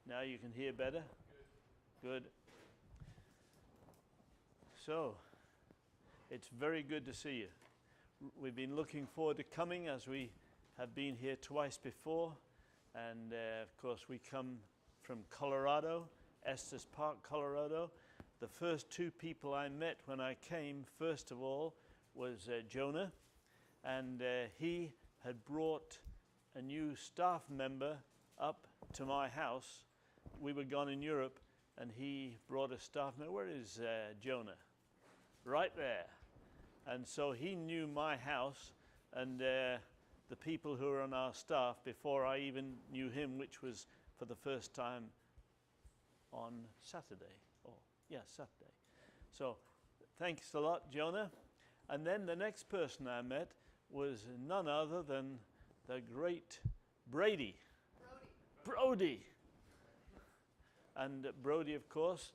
Now you can hear better? Good. So, it's very good to see you. We've been looking forward to coming, as we have been here twice before. And of course, we come from Colorado, Estes Park, Colorado. The first two people I met when I came, first of all, was Jonah. And he had brought a new staff member up to my house. We were gone in Europe, and he brought a staff member. Where is Jonah? Right there. And so he knew my house and the people who were on our staff before I even knew him, which was for the first time on Saturday. Oh, yeah, Saturday. So thanks a lot, Jonah. And then the next person I met was none other than the great Brady. Brody. And Brody, of course,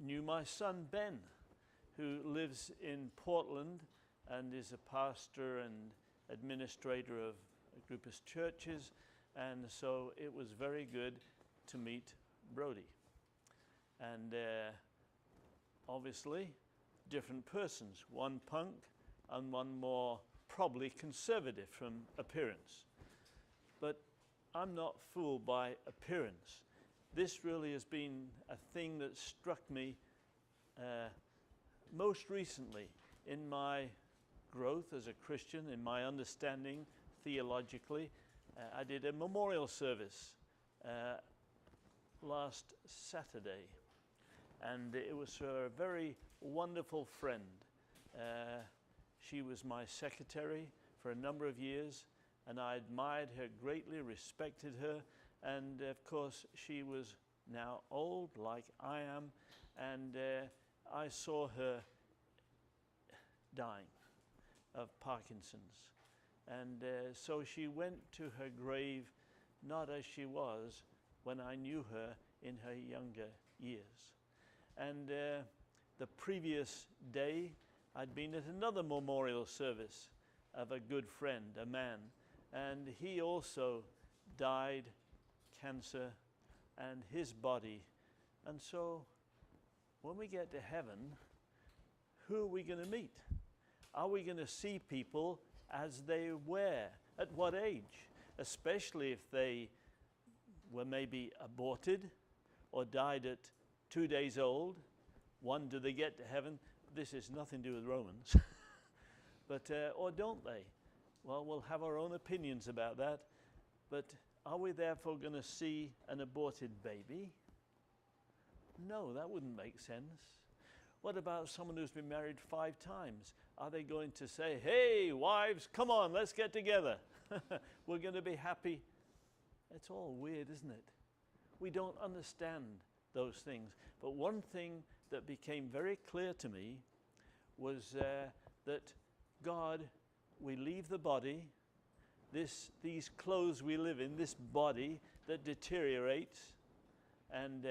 knew my son Ben, who lives in Portland and is a pastor and administrator of a group of churches. And so it was very good to meet Brody. And obviously, different persons, one punk and one more probably conservative from appearance. But I'm not fooled by appearance. This really has been a thing that struck me most recently in my growth as a Christian, in my understanding theologically. I did a memorial service last Saturday, and it was for a very wonderful friend. She was my secretary for a number of years, and I admired her greatly, respected her, and of course she was now old like I am, and I saw her dying of Parkinson's. And so she went to her grave not as she was when I knew her in her younger years. And the previous day I'd been at another memorial service of a good friend, a man, and he also died cancer and his body. And so when we get to heaven, who are we going to meet? Are we going to see people as they were? At what age? Especially if they were maybe aborted or died at 2 days old. One, do they get to heaven? This is nothing to do with Romans. But, or don't they? Well, we'll have our own opinions about that. But are we therefore going to see an aborted baby? No, that wouldn't make sense. What about someone who's been married 5 times? Are they going to say, hey, wives, come on, let's get together. We're going to be happy. It's all weird, isn't it? We don't understand those things. But one thing that became very clear to me was that God, we leave the body, these clothes we live in, this body that deteriorates, and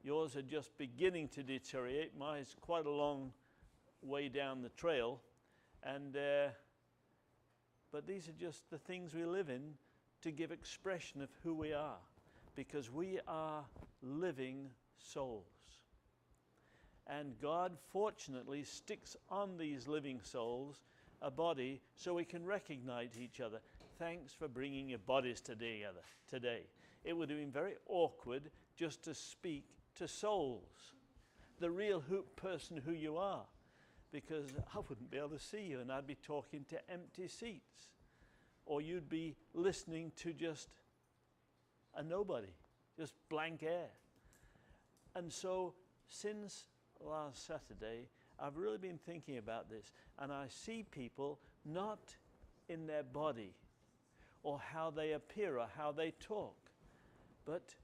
yours are just beginning to deteriorate. Mine's quite a long way down the trail. And but these are just the things we live in to give expression of who we are, because we are living souls. And God fortunately sticks on these living souls a body so we can recognize each other. Thanks for bringing your bodies together today. It would have been very awkward just to speak to souls, the real person who you are, because I wouldn't be able to see you and I'd be talking to empty seats, or you'd be listening to just a nobody, just blank air. And so since last Saturday, I've really been thinking about this, and I see people not in their body or how they appear or how they talk, but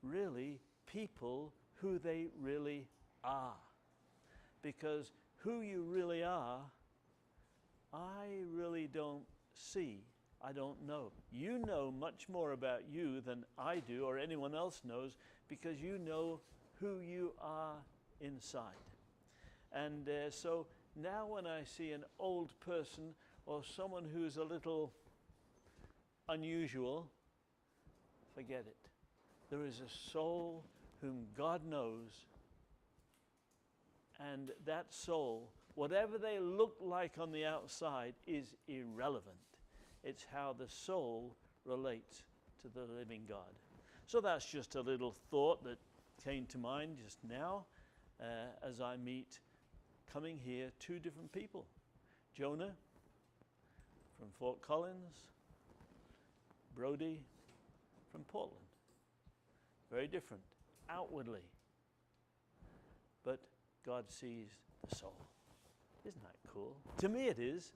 really people who they really are. Because who you really are, I really don't see. I don't know. You know much more about you than I do or anyone else knows, because you know who you are inside. And so now when I see an old person or someone who's a little unusual, forget it. There is a soul whom God knows, and that soul, whatever they look like on the outside, is irrelevant. It's how the soul relates to the living God. So that's just a little thought that came to mind just now as I meet, coming here, two different people. Jonah from Fort Collins, Brody from Portland. Very different outwardly, but God sees the soul. Isn't that cool? To me it is,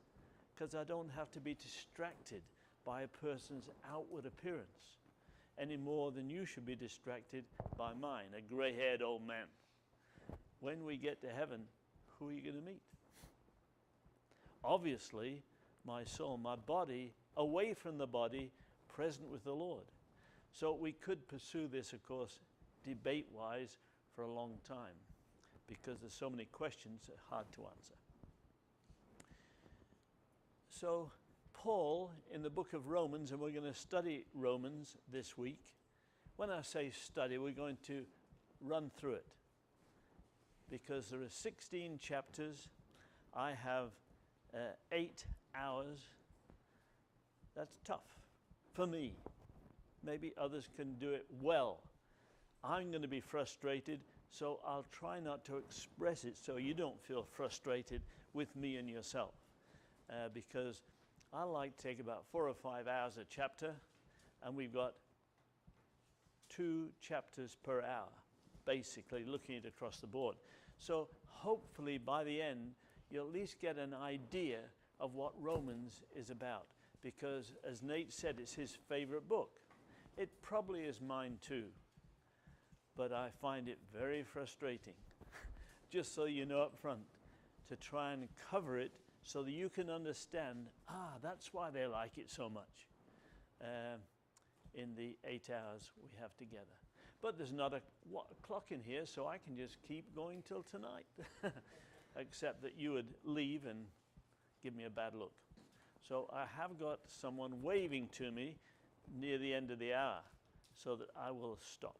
because I don't have to be distracted by a person's outward appearance any more than you should be distracted by mine, a gray-haired old man. When we get to heaven, who are you going to meet? Obviously, my soul, my body, away from the body, present with the Lord. So we could pursue this, of course, debate-wise for a long time, because there's so many questions that are hard to answer. So Paul, in the book of Romans, and we're going to study Romans this week. When I say study, we're going to run through it, because there are 16 chapters. I have 8 hours. That's tough for me. Maybe others can do it well. I'm going to be frustrated, so I'll try not to express it so you don't feel frustrated with me and yourself. Because I like to take about 4 or 5 hours a chapter, and we've got 2 chapters per hour, basically looking at it across the board. So hopefully by the end, you'll at least get an idea of what Romans is about, because as Nate said, it's his favorite book. It probably is mine too, but I find it very frustrating, just so you know up front, to try and cover it so that you can understand, that's why they like it so much in the 8 hours we have together. But there's not a clock in here, so I can just keep going till tonight, except that you would leave and give me a bad look. So I have got someone waving to me near the end of the hour, so that I will stop.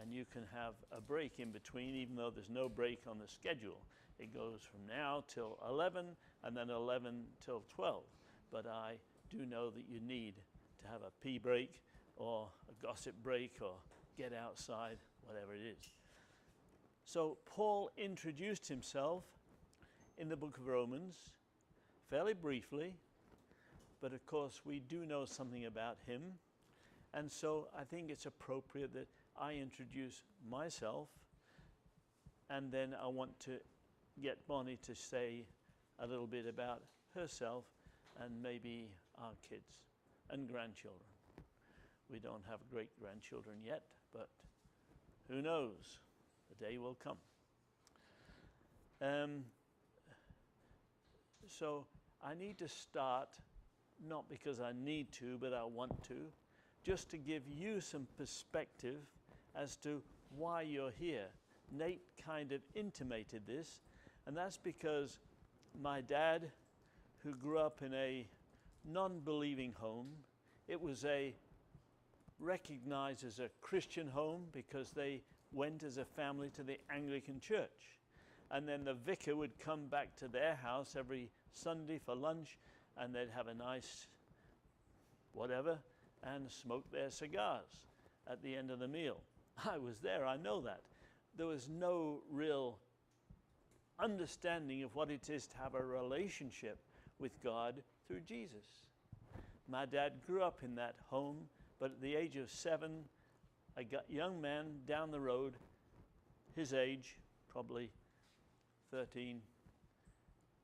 And you can have a break in between, even though there's no break on the schedule. It goes from now till 11, and then 11 till 12. But I do know that you need to have a pee break, or a gossip break, or get outside, whatever it is. So Paul introduced himself in the book of Romans, fairly briefly, but of course we do know something about him. And so I think it's appropriate that I introduce myself, and then I want to get Bonnie to say a little bit about herself and maybe our kids and grandchildren. We don't have great-grandchildren yet, but who knows? The day will come. So I need to start, not because I need to, but I want to, just to give you some perspective as to why you're here. Nate kind of intimated this, and that's because my dad, who grew up in a non-believing home, it was recognized as a Christian home because they went as a family to the Anglican church. And then the vicar would come back to their house every Sunday for lunch, and they'd have a nice whatever and smoke their cigars at the end of the meal. I was there, I know that. There was no real understanding of what it is to have a relationship with God through Jesus. My dad grew up in that home, but at the age of 7, a young man down the road, his age, probably 13,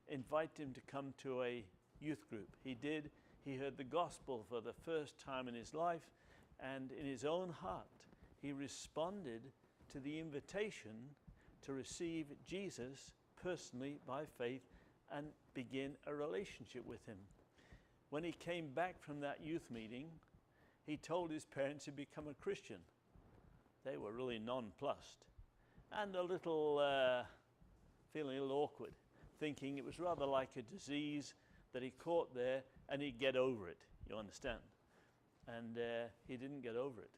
invited him to come to a youth group. He did. He heard the gospel for the first time in his life, and in his own heart, he responded to the invitation to receive Jesus personally by faith and begin a relationship with him. When he came back from that youth meeting, he told his parents he'd become a Christian. They were really nonplussed and a little, feeling a little awkward, thinking it was rather like a disease that he caught there and he'd get over it, you understand. And he didn't get over it,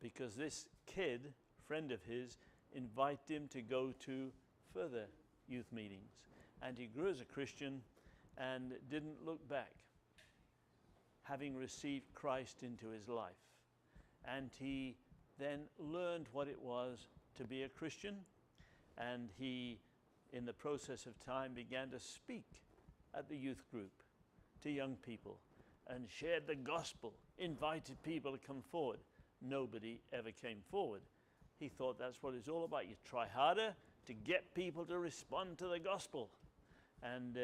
because this kid, friend of his, invited him to go to further youth meetings. And he grew as a Christian and didn't look back, having received Christ into his life. And he then learned what it was to be a Christian, and he, in the process of time, began to speak at the youth group to young people and shared the gospel, invited people to come forward. Nobody ever came forward. He thought that's what it's all about. You try harder to get people to respond to the gospel, and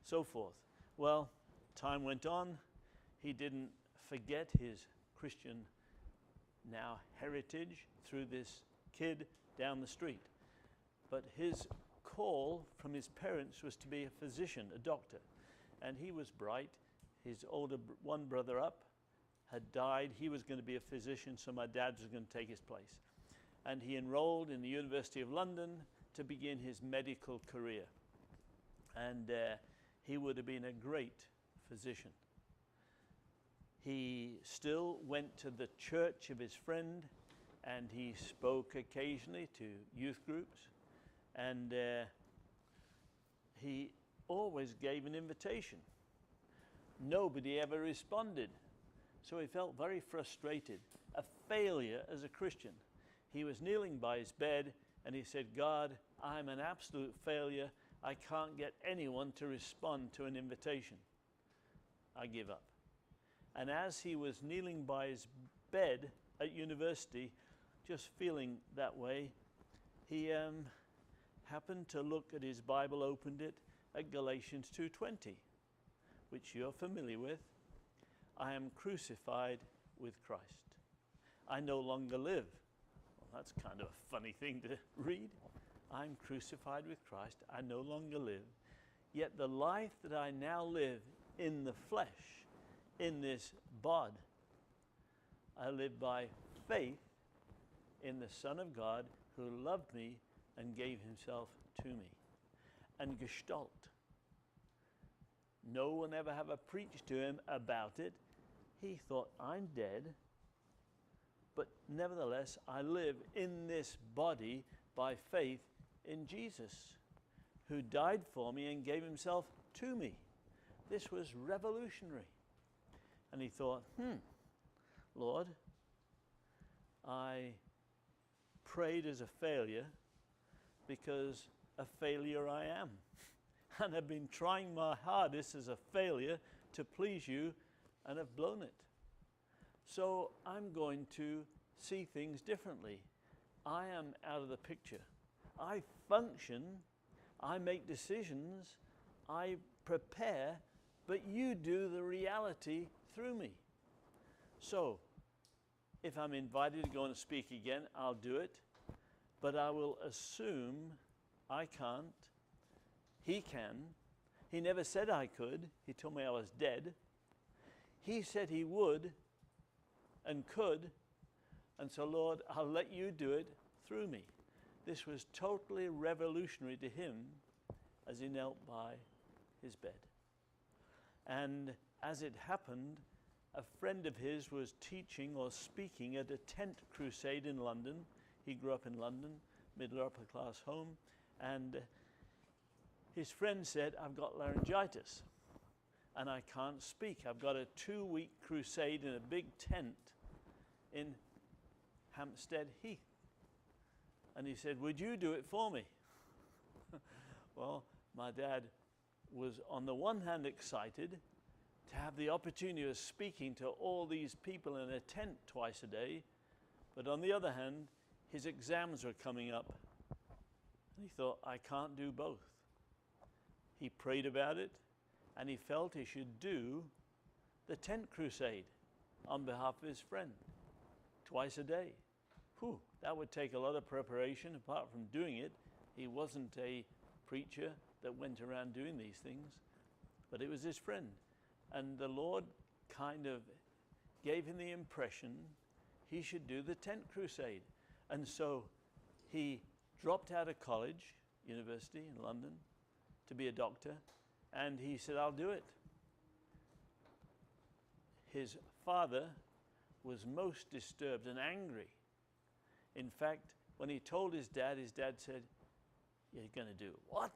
so forth. Well, time went on. He didn't forget his Christian now heritage through this kid down the street. But his call from his parents was to be a physician, a doctor. And he was bright. His older one brother up had died. He was going to be a physician, so my dad was going to take his place. And he enrolled in the University of London to begin his medical career. And he would have been a great physician. He still went to the church of his friend, and he spoke occasionally to youth groups, and he always gave an invitation. Nobody ever responded, so he felt very frustrated, a failure as a Christian. He was kneeling by his bed, and he said, God, I'm an absolute failure. I can't get anyone to respond to an invitation. I give up. And as he was kneeling by his bed at university, just feeling that way, he happened to look at his Bible, opened it at Galatians 2:20, which you're familiar with. I am crucified with Christ. I no longer live. Well, that's kind of a funny thing to read. I'm crucified with Christ. I no longer live. Yet the life that I now live in the flesh, in this body, I live by faith in the Son of God who loved me and gave himself to me. And Gestalt. No one ever have preached to him about it. He thought, I'm dead, but nevertheless I live in this body by faith in Jesus, who died for me and gave himself to me. This was revolutionary. And he thought, Lord, I prayed as a failure because a failure I am. And I've been trying my hardest as a failure to please you and have blown it. So I'm going to see things differently. I am out of the picture. I function, I make decisions, I prepare, but you do the reality through me. So, if I'm invited to go and speak again, I'll do it, but I will assume I can't. He can. He never said I could. He told me I was dead. He said he would and could, and so Lord, I'll let you do it through me. This was totally revolutionary to him as he knelt by his bed. And as it happened, a friend of his was teaching or speaking at a tent crusade in London. He grew up in London, middle upper class home, and his friend said, I've got laryngitis and I can't speak. I've got a 2-week crusade in a big tent in Hampstead Heath. And he said, would you do it for me? Well, my dad was on the one hand excited to have the opportunity of speaking to all these people in a tent twice a day, but on the other hand, his exams were coming up. And he thought, I can't do both. He prayed about it, and he felt he should do the tent crusade on behalf of his friend twice a day. Whew, that would take a lot of preparation. Apart from doing it, he wasn't a preacher that went around doing these things, but it was his friend. And the Lord kind of gave him the impression he should do the tent crusade. And so he dropped out of college, university in London, to be a doctor, and he said, I'll do it. His father was most disturbed and angry. In fact, when he told his dad said, "You're going to do what?"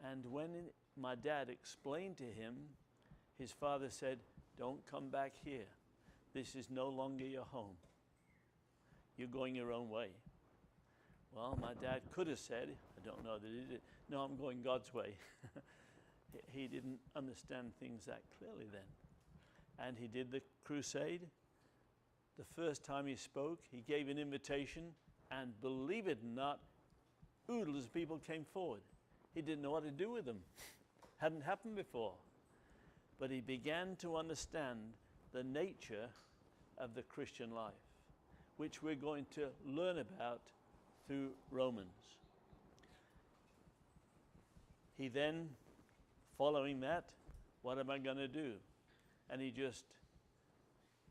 And when my dad explained to him, his father said, "Don't come back here. This is no longer your home. You're going your own way." Well, my dad could have said, I don't know that he did, "No, I'm going God's way." He didn't understand things that clearly then. And he did the crusade. The first time he spoke, he gave an invitation, and believe it or not, oodles of people came forward. He didn't know what to do with them. Hadn't happened before. But he began to understand the nature of the Christian life, which we're going to learn about through Romans. He then, following that, what am I going to do? And he just,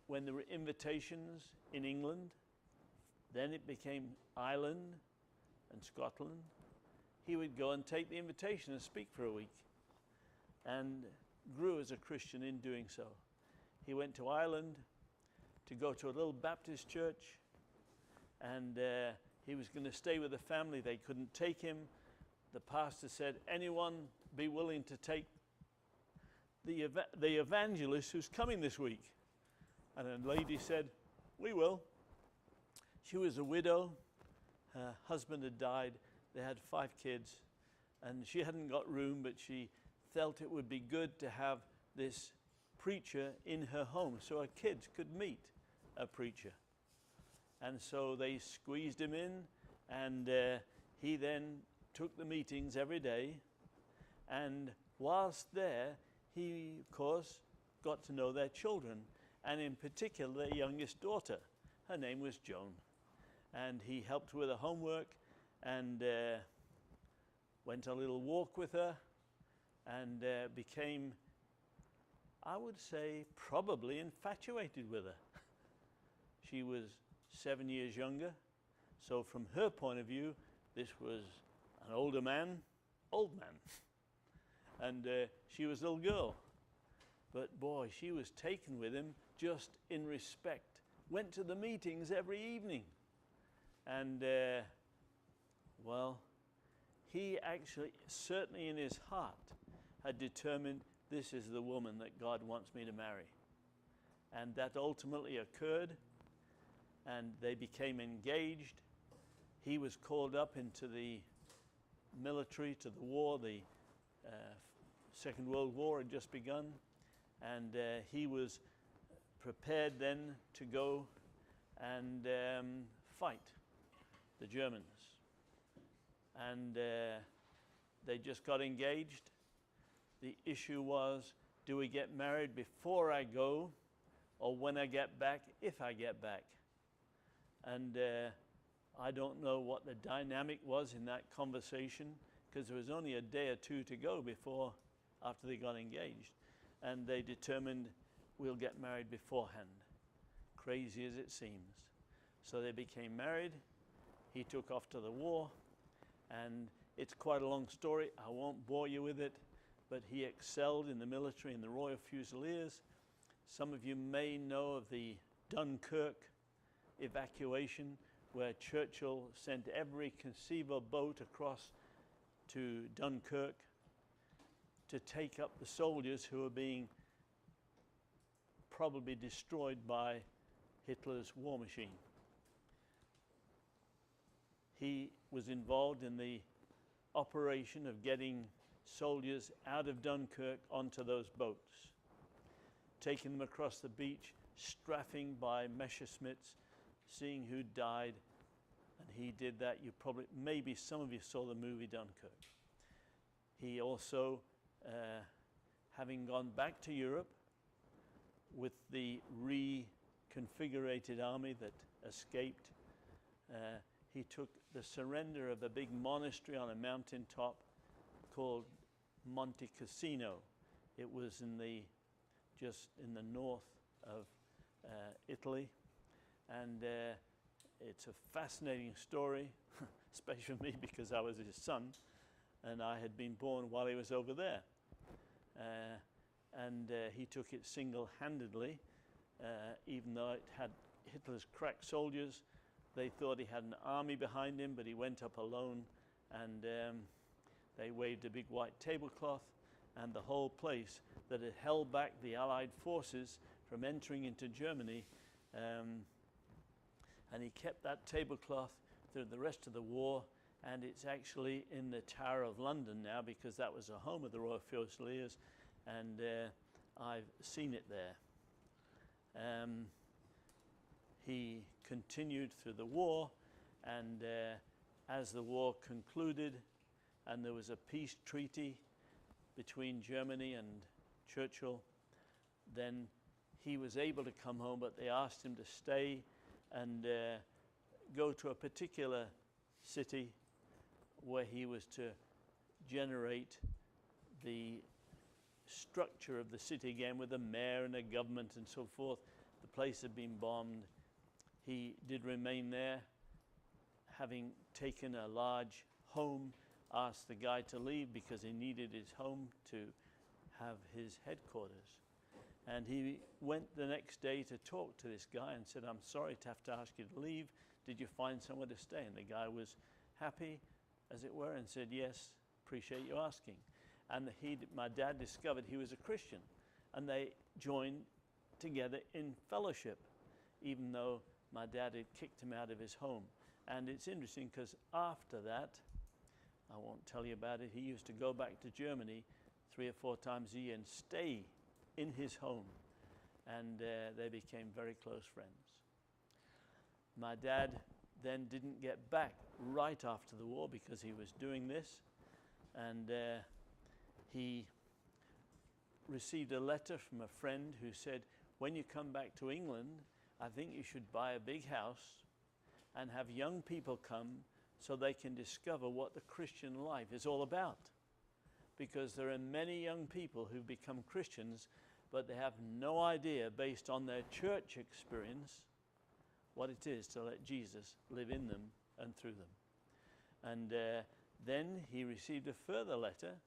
when there were invitations in England, then it became Ireland and Scotland, he would go and take the invitation and speak for a week, and grew as a Christian in doing so. He went to Ireland to go to a little Baptist church, and he was going to stay with a family. They couldn't take him. The pastor said, "Anyone be willing to take the evangelist who's coming this week?" And a lady said, "We will." She was a widow. Her husband had died. They had 5 kids, and she hadn't got room, but she felt it would be good to have this preacher in her home so her kids could meet a preacher. And so they squeezed him in, and he then took the meetings every day. And whilst there, he, of course, got to know their children, and in particular their youngest daughter. Her name was Joan. And he helped with her homework, and went a little walk with her, and became, I would say, probably infatuated with her. She was 7 years younger, so from her point of view, this was an older man, old man. And she was a little girl. But boy, she was taken with him just in respect. Went to the meetings every evening. And well, he actually, certainly in his heart, had determined, this is the woman that God wants me to marry. And that ultimately occurred, and they became engaged. He was called up into the military, to the war. The Second World War had just begun, and he was prepared then to go and fight the Germans. And they just got engaged. The issue was, do we get married before I go, or when I get back, if I get back? And I don't know what the dynamic was in that conversation, because there was only a day or two to go before, after they got engaged. And they determined, we'll get married beforehand, crazy as it seems. So they became married. He took off to the war, and it's quite a long story. I won't bore you with it, but he excelled in the military, in the Royal Fusiliers. Some of you may know of the Dunkirk evacuation, where Churchill sent every conceivable boat across to Dunkirk to take up the soldiers who were being probably destroyed by Hitler's war machine. He was involved in the operation of getting soldiers out of Dunkirk onto those boats, taking them across the beach, strafing by Messerschmitts, seeing who died, and he did that. You probably, maybe some of you saw the movie Dunkirk. He also, having gone back to Europe with the reconfigurated army that escaped, he took the surrender of a big monastery on a mountaintop called Monte Cassino. It was in the, just in the north of Italy. And it's a fascinating story, especially for me because I was his son and I had been born while he was over there. And he took it single-handedly even though it had Hitler's crack soldiers. They thought he had an army behind him, but he went up alone, and they waved a big white tablecloth, and the whole place that had held back the Allied forces from entering into Germany, and he kept that tablecloth through the rest of the war, and it's actually in the Tower of London now, because that was the home of the Royal Fusiliers, and I've seen it there. He continued through the war, and as the war concluded and there was a peace treaty between Germany and Churchill, then he was able to come home, but they asked him to stay and go to a particular city where he was to generate the structure of the city again, with a mayor and a government and so forth. The place had been bombed. He did remain there, having taken a large home, asked the guy to leave because he needed his home to have his headquarters. And he went the next day to talk to this guy and said, "I'm sorry to have to ask you to leave. Did you find somewhere to stay?" And the guy was happy, as it were, and said, "Yes, appreciate you asking." And my dad discovered he was a Christian, and they joined together in fellowship, even though my dad had kicked him out of his home. And it's interesting because after that, I won't tell you about it, he used to go back to Germany 3 or 4 times a year and stay in his home, and they became very close friends. My dad then didn't get back right after the war because he was doing this, and he received a letter from a friend who said, "When you come back to England, I think you should buy a big house and have young people come so they can discover what the Christian life is all about. Because there are many young people who become Christians, but they have no idea, based on their church experience, what it is to let Jesus live in them and through them." And then he received a further letter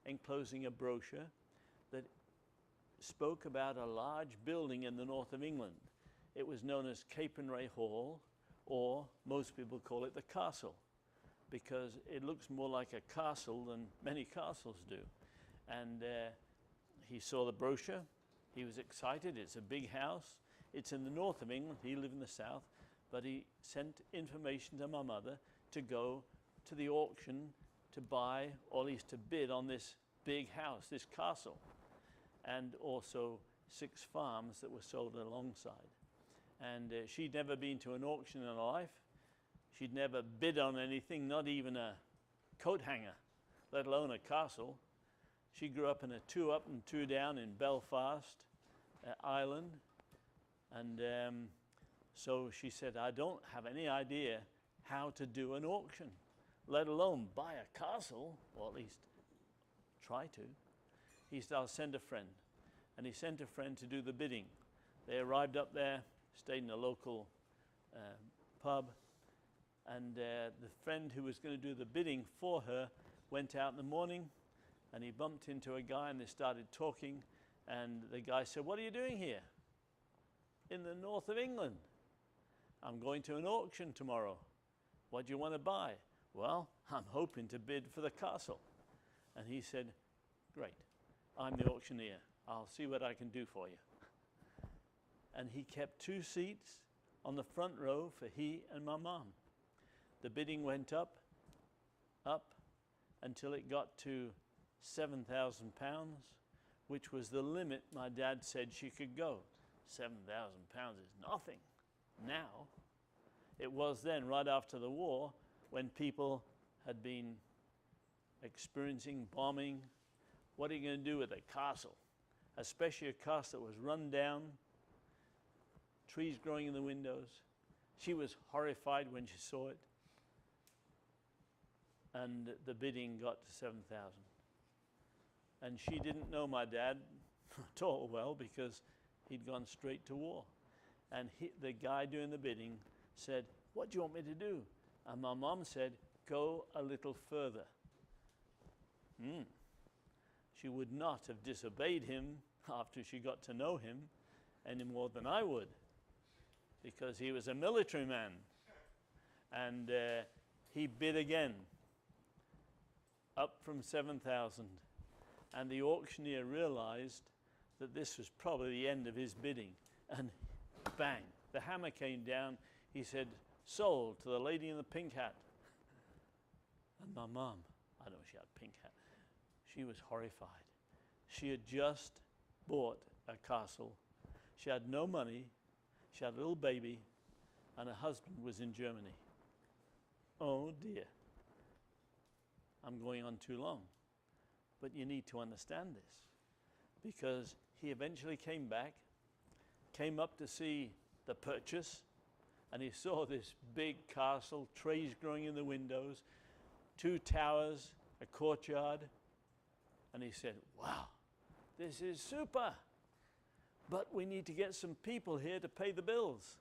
enclosing a brochure that spoke about a large building in the north of England. It was known as Capernwray Hall, or most people call it the Castle, because it looks more like a castle than many castles do. And he saw the brochure. He was excited. It's a big house. It's in the north of England. He lived in the south. But he sent information to my mother to go to the auction to buy, or at least to bid on this big house, this castle, and also 6 farms that were sold alongside. And she'd never been to an auction in her life. She'd never bid on anything, not even a coat hanger, let alone a castle. She grew up in a 2 up and 2 down in Belfast, Ireland. And so she said, "I don't have any idea how to do an auction, let alone buy a castle, or at least try to." He said, "I'll send a friend." And he sent a friend to do the bidding. They arrived up there, stayed in a local pub, and the friend who was going to do the bidding for her went out in the morning, and he bumped into a guy, and they started talking, and the guy said, "What are you doing here?" "In the north of England." "I'm going to an auction tomorrow. What do you want to buy?" "Well, I'm hoping to bid for the castle." And he said, "Great, I'm the auctioneer. I'll see what I can do for you." And he kept 2 seats on the front row for he and my mom. The bidding went up, until it got to £7,000, which was the limit my dad said she could go. £7,000 is nothing now. It was then, right after the war, when people had been experiencing bombing. What are you going to do with a castle? Especially a castle that was run down, trees growing in the windows. She was horrified when she saw it. And the bidding got to 7,000. And she didn't know my dad at all well, because he'd gone straight to war. And the guy doing the bidding said, "What do you want me to do?" And my mom said, "Go a little further." She would not have disobeyed him after she got to know him, any more than I would, because he was a military man. And he bid again, up from 7,000. And the auctioneer realized that this was probably the end of his bidding. And bang, the hammer came down. He said, "Sold to the lady in the pink hat." And my mom, I know she had a pink hat, she was horrified. She had just bought a castle. She had no money. She had a little baby, and her husband was in Germany. Oh dear. I'm going on too long. But you need to understand this, because he eventually came back, came up to see the purchase, and he saw this big castle, trees growing in the windows, 2 towers, a courtyard, and he said, "Wow, this is super, but we need to get some people here to pay the bills."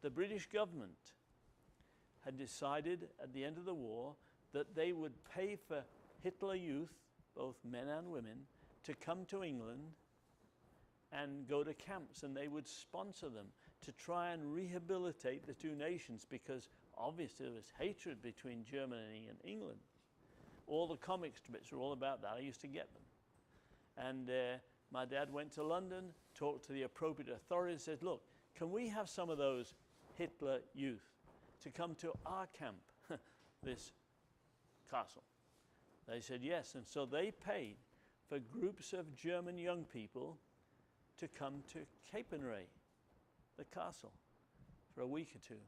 The British government had decided at the end of the war that they would pay for Hitler Youth, both men and women, to come to England and go to camps, and they would sponsor them to try and rehabilitate the two nations, because obviously there was hatred between Germany and England. All the comic strips were all about that. I used to get them. And my dad went to London, talked to the appropriate authorities, said, "Look, can we have some of those Hitler Youth to come to our camp, this castle?" They said yes, and so they paid for groups of German young people to come to Capernwray, the castle, for a week or 2.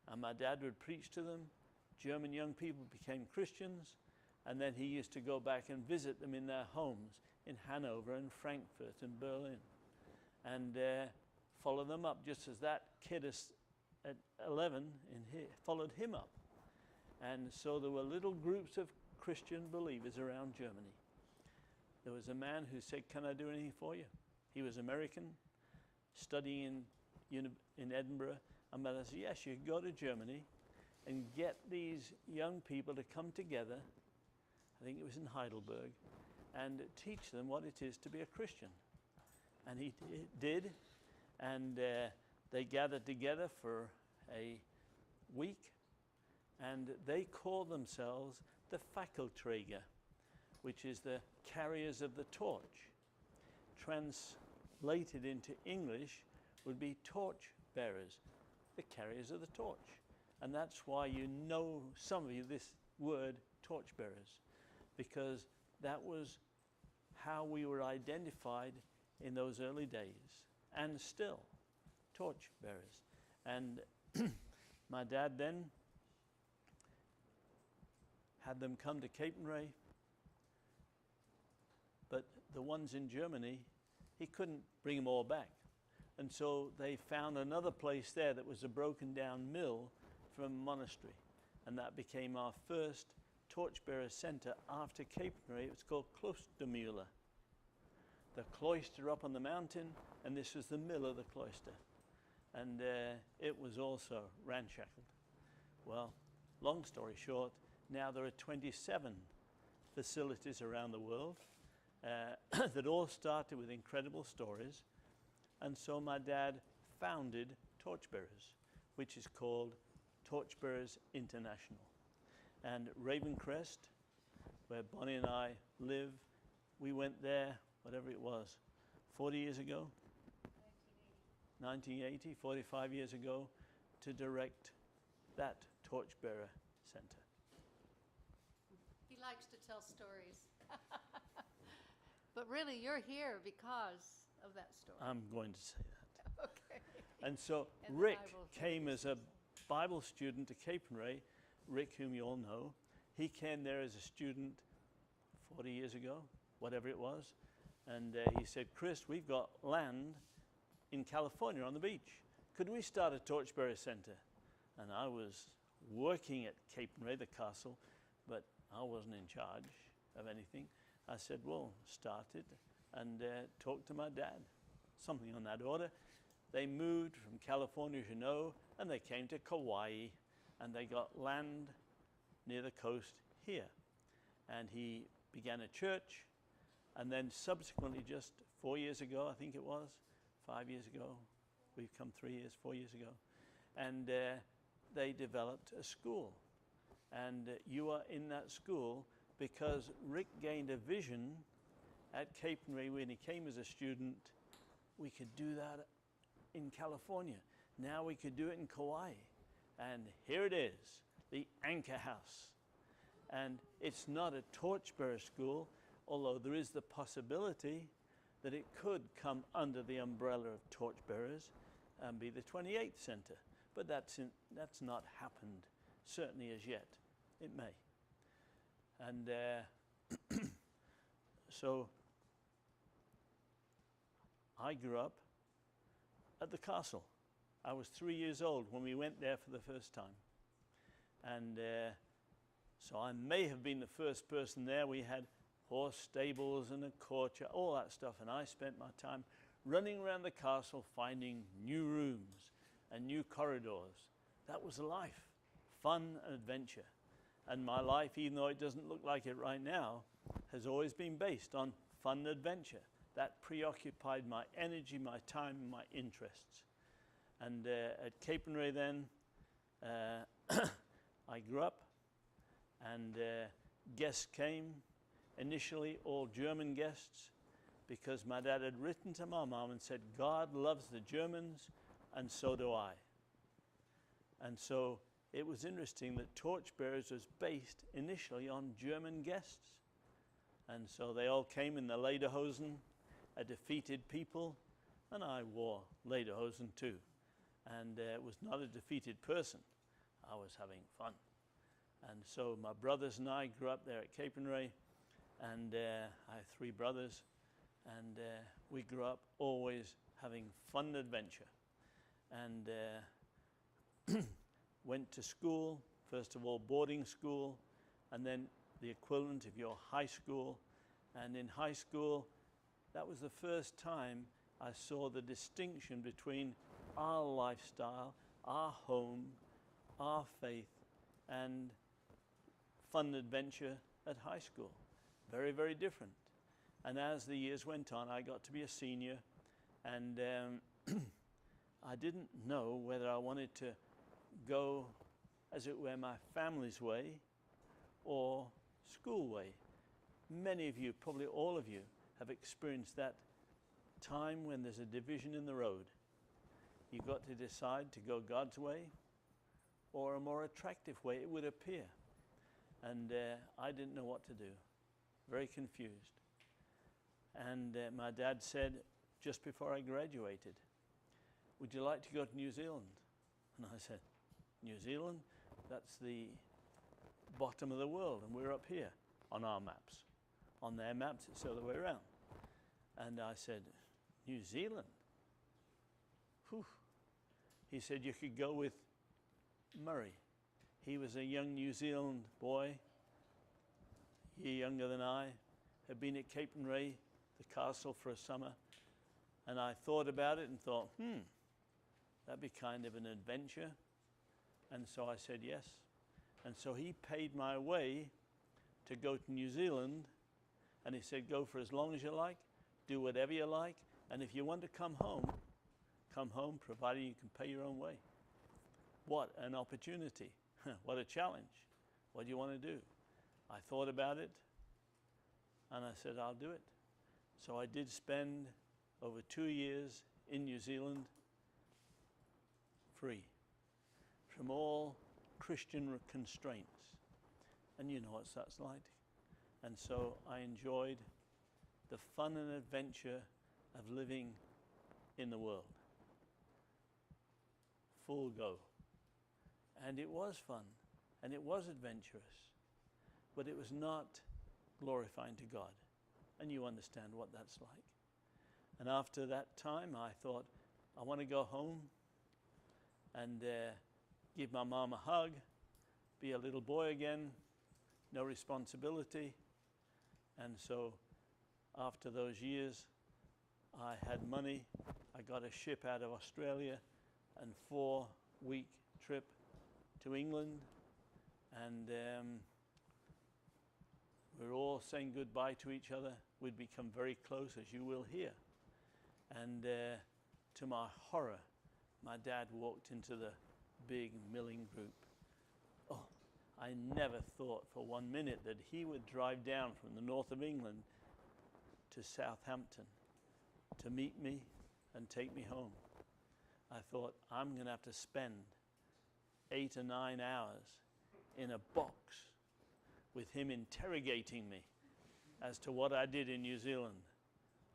And my dad would preach to them. German young people became Christians, and then he used to go back and visit them in their homes in Hanover and Frankfurt and Berlin, and follow them up, just as that kid at 11 followed him up. And so there were little groups of Christian believers around Germany. There was a man who said, "Can I do anything for you?" He was American, studying in Edinburgh. And my dad said, "Yes, you can go to Germany and get these young people to come together," I think it was in Heidelberg, "and teach them what it is to be a Christian." And he did, and they gathered together for a week, and they called themselves the Fackelträger, which is the carriers of the torch. Translated into English would be torch bearers, the carriers of the torch. And that's why you know, some of you, this word torch bearers, because that was how we were identified in those early days, and still, torch bearers. And my dad then had them come to Capernwray, but the ones in Germany, he couldn't bring them all back. And so they found another place there that was a broken down mill from a monastery. And that became our first torchbearer center after Capernwray. It was called Klostermühle. The cloister up on the mountain, and this was the mill of the cloister. And it was also ramshackled. Well, long story short, now there are 27 facilities around the world that all started with incredible stories. And so my dad founded Torchbearers, which is called Torchbearers International. And Ravencrest, where Bonnie and I live, we went there, whatever it was, 40 years ago? 1980, 45 years ago, to direct that Torchbearer Center. He likes to tell stories. But really, you're here because of that story. I'm going to say that. Okay. And so And Rick Bible came as a studies. Bible student to Capernwray. Rick, whom you all know, he came there as a student 40 years ago, whatever it was. And he said, "Chris, we've got land in California on the beach. Could we start a Torchbearer Center?" And I was working at Capernwray, the castle, but I wasn't in charge of anything. I said, "Well, start it," and talked to my dad, something on that order. They moved from California, as you know, and they came to Kauai, and they got land near the coast here. And he began a church, and then subsequently, just 4 years ago, I think it was, 5 years ago. We've come 3 years, 4 years ago. And they developed a school. And you are in that school because Rick gained a vision at Capernwray when he came as a student. We could do that in California. Now we could do it in Kauai. And here it is, the Anchor House. And it's not a torchbearer school, although there is the possibility that it could come under the umbrella of torchbearers and be the 28th Center. But that's not happened, certainly as yet. It may. And so I grew up at the castle. I was 3 years old when we went there for the first time. And so I may have been the first person there. We had horse stables and a courtyard, all that stuff. And I spent my time running around the castle finding new rooms and new corridors. That was life, fun and adventure. And my life, even though it doesn't look like it right now, has always been based on fun and adventure. That preoccupied my energy, my time, and my interests. And at Capernwray then, I grew up, and guests came, initially all German guests, because my dad had written to my mom and said, God loves the Germans, and so do I. And so it was interesting that Torchbearers was based initially on German guests. And so they all came in the lederhosen, a defeated people, and I wore lederhosen too. And it was not a defeated person. I was having fun. And so my brothers and I grew up there at Capernwray, and I have 3 brothers, and we grew up always having fun and adventure. And went to school, first of all boarding school, and then the equivalent of your high school. And in high school, that was the first time I saw the distinction between our lifestyle, our home, our faith, and fun and adventure at high school. Very, very different. And as the years went on, I got to be a senior, and I didn't know whether I wanted to go, as it were, my family's way or school way. Many of you, probably all of you, have experienced that time when there's a division in the road. You've got to decide to go God's way or a more attractive way, it would appear. And I didn't know what to do, very confused. And my dad said, just before I graduated, would you like to go to New Zealand? And I said, New Zealand? That's the bottom of the world, and we're up here on our maps. On their maps, it's the other way around. And I said, New Zealand? Whew. He said, you could go with Murray. He was a young New Zealand boy, a year younger than I, had been at Capernwray, the castle, for a summer. And I thought about it and thought, that'd be kind of an adventure. And so I said yes. And so he paid my way to go to New Zealand. And he said, go for as long as you like, do whatever you like. And if you want to come home, provided you can pay your own way. What an opportunity. What a challenge. What do you want to do? I thought about it, and I said, I'll do it. So I did spend over 2 years in New Zealand, free from all Christian constraints. And you know what that's like. And so I enjoyed the fun and adventure of living in the world. Full go. And it was fun, and it was adventurous, but it was not glorifying to God. And you understand what that's like. And after that time, I thought, I want to go home and give my mom a hug, be a little boy again, no responsibility. And so after those years, I had money. I got a ship out of Australia and 4-week trip to England. And we're all saying goodbye to each other. We'd become very close, as you will hear. And to my horror, my dad walked into the big milling group. Oh, I never thought for 1 minute that he would drive down from the north of England to Southampton to meet me and take me home. I thought, I'm going to have to spend 8 or 9 hours in a box with him interrogating me as to what I did in New Zealand.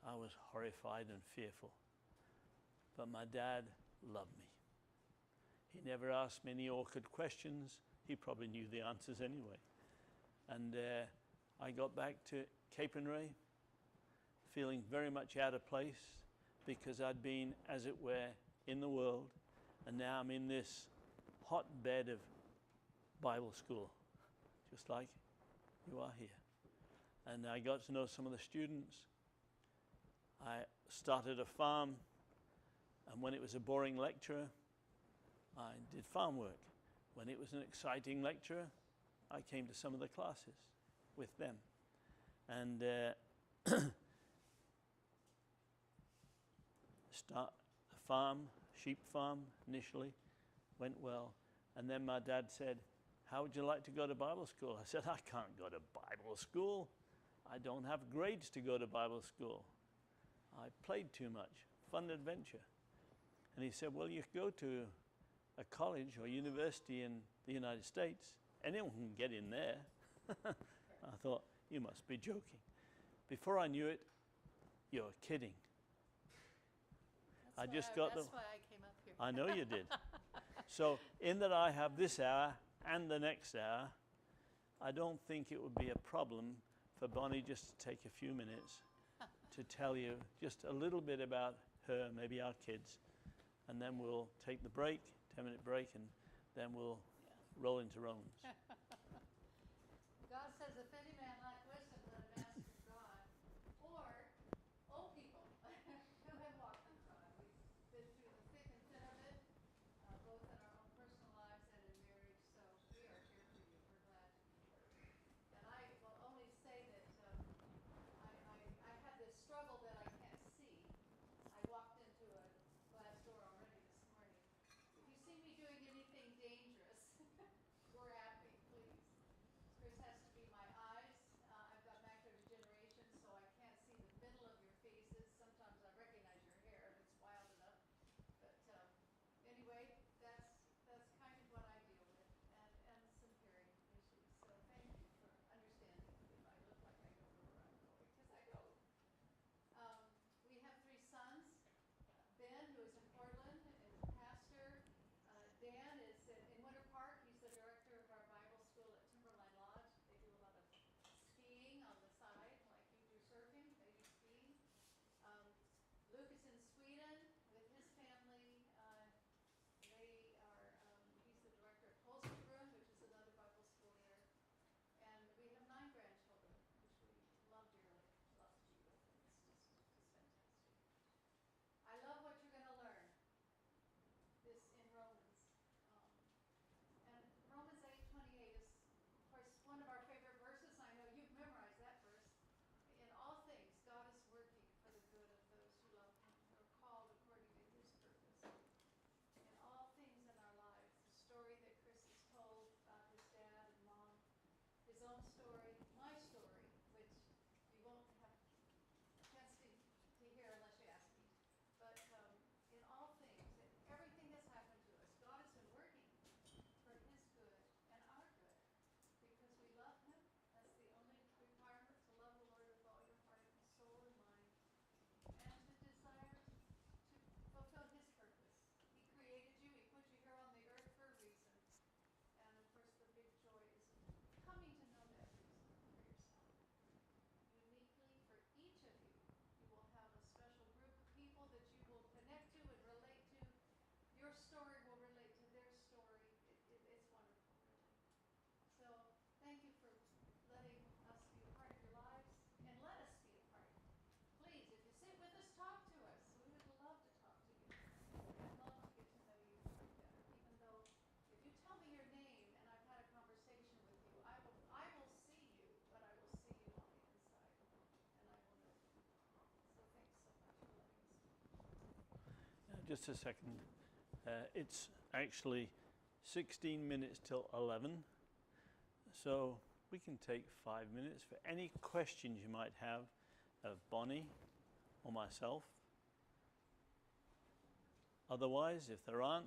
I was horrified and fearful. But my dad loved me. He never asked me any awkward questions. He probably knew the answers anyway. And I got back to Capernwray feeling very much out of place because I'd been, as it were, in the world, and now I'm in this hotbed of Bible school, just like you are here. And I got to know some of the students. I started a farm, and when it was a boring lecture, I did farm work. When it was an exciting lecture, I came to some of the classes with them. And start a farm, sheep farm initially, went well. And then my dad said, how would you like to go to Bible school? I said, I can't go to Bible school. I don't have grades to go to Bible school. I played too much, fun adventure. And he said, well, you could go to a college or university in the United States. Anyone can get in there. I thought, you must be joking. Before I knew it, you're kidding. That's why I came up here. I know you did. So in that I have this hour and the next hour, I don't think it would be a problem for Bonnie just to take a few minutes to tell you just a little bit about her, maybe our kids, and then we'll take the break, 10-minute break, and then we'll roll into Romans. God says, if any man lack wisdom, let him ask of God, or old people who have walked with God. We've been through the thick and thin of it, both in our own personal lives and in marriage, so we are here for you. We're glad to be here. And I will only say that I have this struggle that I can't see. I walked into a glass door already this morning. If you see me doing anything dangerous, we're at me, please. Chris has to be my eyes just a second. It's actually 16 minutes till 11, so we can take 5 minutes for any questions you might have of Bonnie or myself. Otherwise, if there aren't,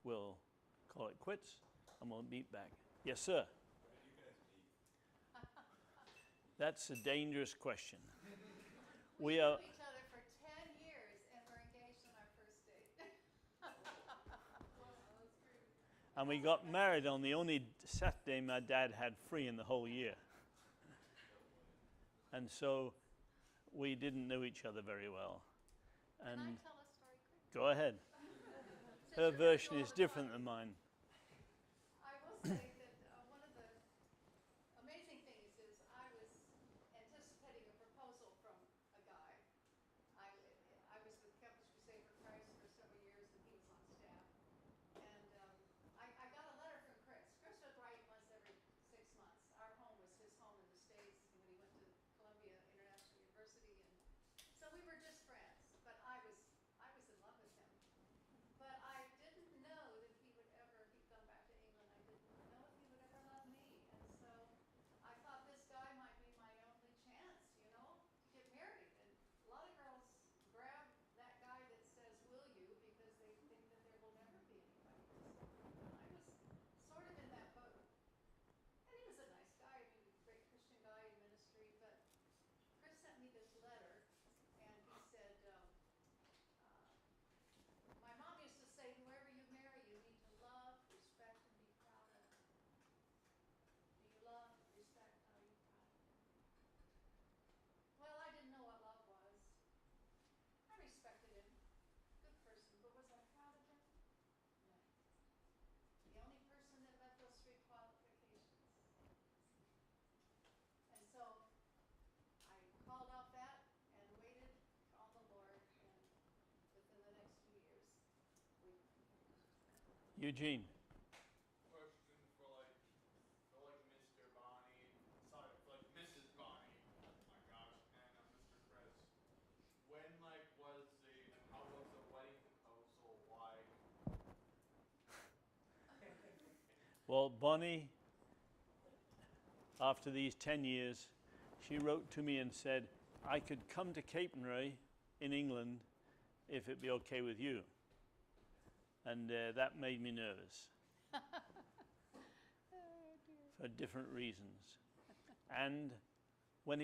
we'll call it quits and we'll meet back. Yes, sir. That's a dangerous question. We knew are, each other for 10 years and were engaged on our first date. and we got married on the only Saturday my dad had free in the whole year. And so we didn't know each other very well. Can I And tell a story quick? go ahead. Since Her you're gonna version go is over different Bonnie, than mine. I will say that one of the amazing things is I was anticipating a proposal from a guy. I was with Campus Crusade for Christ for several years, and he was on staff. And I got a letter from Chris. Chris would write once every 6 months. Our home was his home in the States when he went to Columbia International University, and so we were just friends. But I was in love with him. But I didn't know that he'd gone back to England. I didn't know if he would ever love me. And so I thought this guy might be my only chance, to get married. And a lot of girls grab that guy that says, will you, because they think that there will never be anybody else. And I was sort of in that boat. And he was a nice guy. I mean, a great Christian guy in ministry. But Chris sent me this letter, and he said, my mom used to say, whoever you marry, you need to love, respect, and be proud of. Do you love, respect, are you proud of him? Well, I didn't know what love was. I respected him. Good person. But was I proud of him? No. The only person that met those 3 qualifications. And so I called off that and waited on the Lord, and within the next 2 years, we were engaged. Eugene. Question for Mr. Bonnie. Sorry, for Mrs. Bonnie. Oh my gosh, and Mr. Chris. When how was the wedding proposal like? Well, Bonnie, after these 10 years, she wrote to me and said, I could come to Capernwray in England if it'd be okay with you. And that made me nervous for different reasons. And when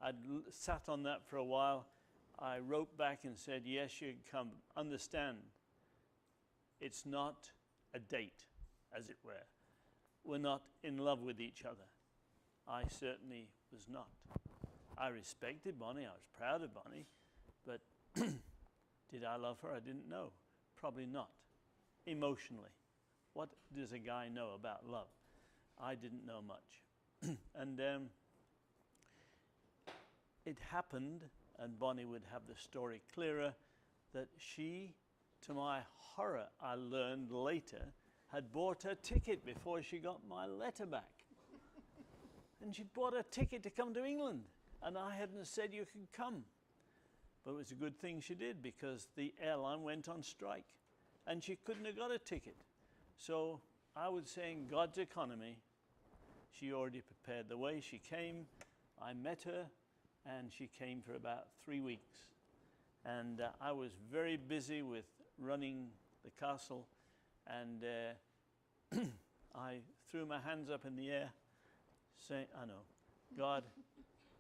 I'd sat on that for a while, I wrote back and said, yes, you can come. Understand, it's not a date, as it were. We're not in love with each other. I certainly was not. I respected Bonnie. I was proud of Bonnie. But did I love her? I didn't know. Probably not. Emotionally. What does a guy know about love? I didn't know much. And it happened, and Bonnie would have the story clearer, that she, to my horror, I learned later, had bought a ticket before she got my letter back. And she'd bought a ticket to come to England, and I hadn't said you could come. But it was a good thing she did, because the airline went on strike, and she couldn't have got a ticket. So I would say in God's economy, she already prepared the way. She came, I met her, and she came for about 3 weeks. And I was very busy with running the castle, and I threw my hands up in the air, saying, I know, God,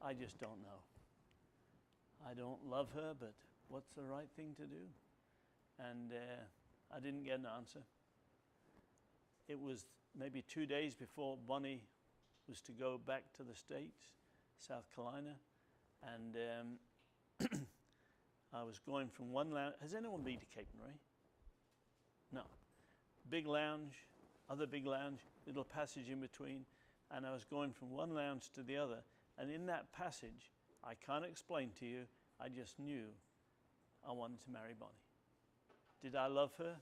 I just don't know. I don't love her, but what's the right thing to do? And I didn't get an answer. It was maybe 2 days before Bonnie was to go back to the States, South Carolina, and I was going from one lounge. Has anyone been to Capernwray? No. Big lounge, other big lounge, little passage in between, and I was going from one lounge to the other, and in that passage, I can't explain to you, I just knew I wanted to marry Bonnie. Did I love her?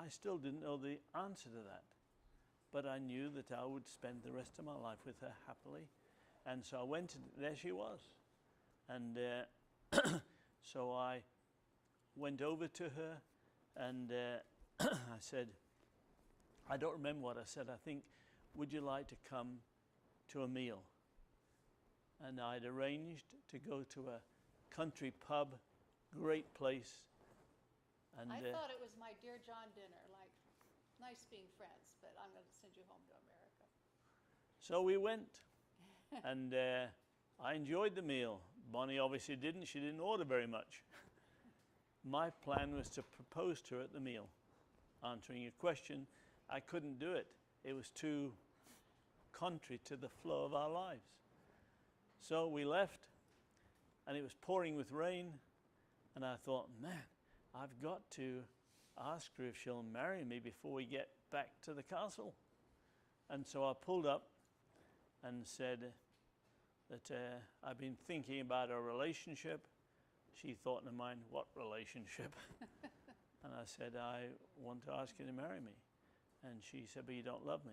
I still didn't know the answer to that, but I knew that I would spend the rest of my life with her happily, and so I went, and there she was. And so I went over to her and I said, I don't remember what I said. I think, would you like to come to a meal? And I'd arranged to go to a country pub, great place. And I thought it was my Dear John dinner, like, nice being friends, but I'm going to send you home to America. so we went, and I enjoyed the meal. Bonnie obviously didn't. She didn't order very much. My plan was to propose to her at the meal. Answering your question, I couldn't do it. It was too contrary to the flow of our lives. So we left, and it was pouring with rain, and I thought, man, I've got to ask her if she'll marry me before we get back to the castle. And so I pulled up and said that I've been thinking about our relationship. She thought in her mind, what relationship? And I said, I want to ask you to marry me. And she said, but you don't love me.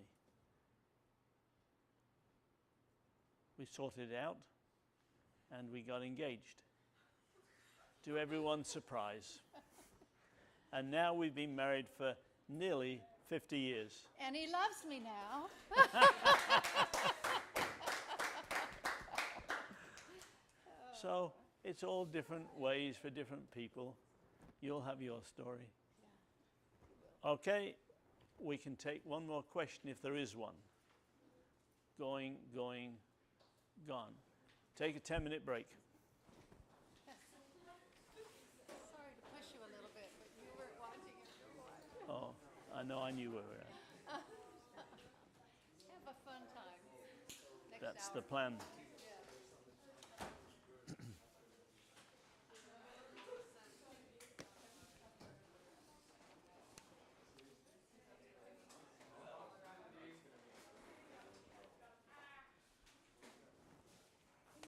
We sorted it out, and we got engaged, to everyone's surprise. And now we've been married for nearly 50 years. And he loves me now. So it's all different ways for different people. You'll have your story. Okay, we can take one more question if there is one. Going, gone. Take a 10-minute break. Sorry to push you a little bit, but you were watching it. Oh, I know, I knew where we were at. Have a fun time. Next That's hour. the plan.